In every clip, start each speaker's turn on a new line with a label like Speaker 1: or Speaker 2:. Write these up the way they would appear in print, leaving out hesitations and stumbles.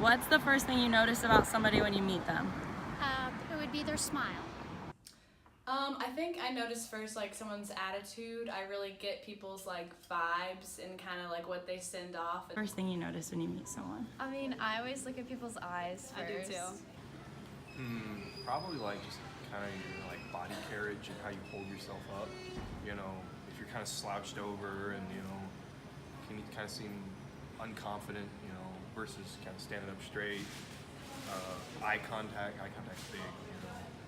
Speaker 1: What's the first thing you notice about somebody when you meet them?
Speaker 2: It would be their smile.
Speaker 3: I think I notice first like someone's attitude. I really get people's like vibes and kind of like what they send off.
Speaker 1: First thing you notice when you meet someone?
Speaker 4: I mean, I always look at people's eyes first.
Speaker 3: I do too.
Speaker 5: Probably like just kind of your like body carriage and how you hold yourself up. You know, if you're kind of slouched over and can you kind of seem unconfident, versus kind of standing up straight. Eye contact's big.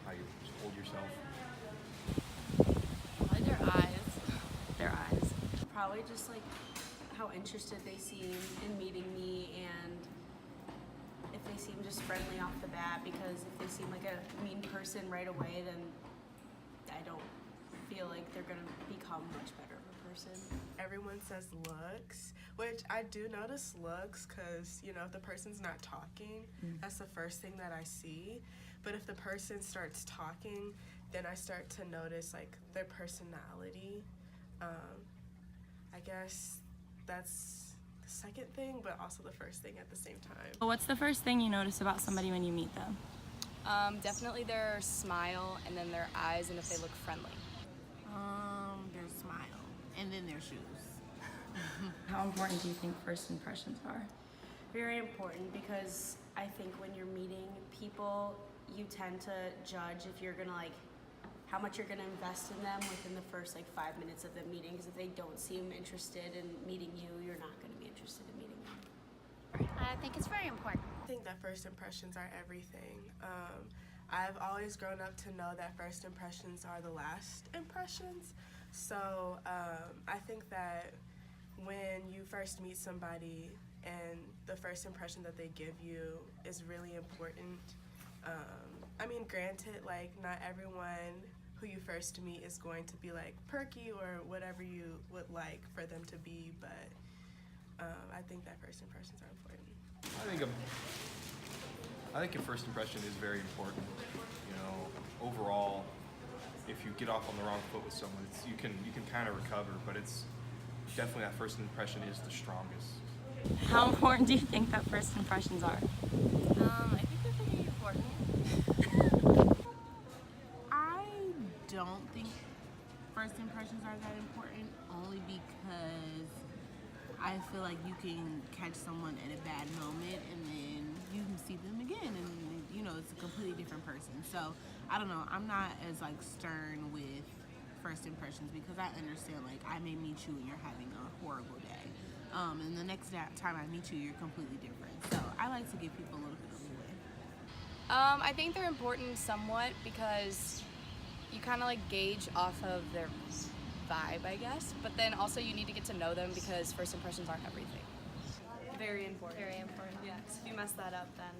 Speaker 5: How you just hold yourself.
Speaker 4: Like their eyes.
Speaker 1: Their eyes.
Speaker 6: Probably just like how interested they seem in meeting me, and if they seem just friendly off the bat, because if they seem like a mean person right away, then I don't feel like they're gonna become much better of a person.
Speaker 7: Everyone says looks, which I do notice looks because, if the person's not talking, that's the first thing that I see. But if the person starts talking, then I start to notice like their personality. I guess that's the second thing, but also the first thing at the same time.
Speaker 1: What's the first thing you notice about somebody when you meet them?
Speaker 4: Definitely their smile and then their eyes and if they look friendly.
Speaker 8: Their smile and then their shoes.
Speaker 1: How important do you think first impressions are?
Speaker 6: Very important, because I think when you're meeting people, you tend to judge if you're gonna how much you're gonna invest in them within the first 5 minutes of the meeting, because if they don't seem interested in meeting you, you're not gonna be interested in meeting them.
Speaker 2: I think it's very important.
Speaker 7: I think that first impressions are everything. I've always grown up to know that first impressions are the last impressions. So I think that when you first meet somebody and the first impression that they give you is really important. Granted, not everyone who you first meet is going to be perky or whatever you would like for them to be, but I think that first impressions are important.
Speaker 5: I think a first impression is very important. Overall, if you get off on the wrong foot with someone, you can kind of recover, but it's definitely that first impression is the strongest.
Speaker 1: How important do you think that first impressions are?
Speaker 4: I think they're pretty important.
Speaker 8: I don't think first impressions are that important, only because I feel like you can catch someone at a bad moment and then you can see them again and it's a completely different person. So I don't know, I'm not as stern with first impressions, because I understand I may meet you and you're having a horrible day, and the next time I meet you you're completely different. So I like to give people a little bit of leeway.
Speaker 4: I think they're important somewhat because you kind of gauge off of their vibe, I guess, but then also you need to get to know them because first impressions aren't everything.
Speaker 3: Very important.
Speaker 4: Very important.
Speaker 3: Yeah, 'cause if you mess that up, then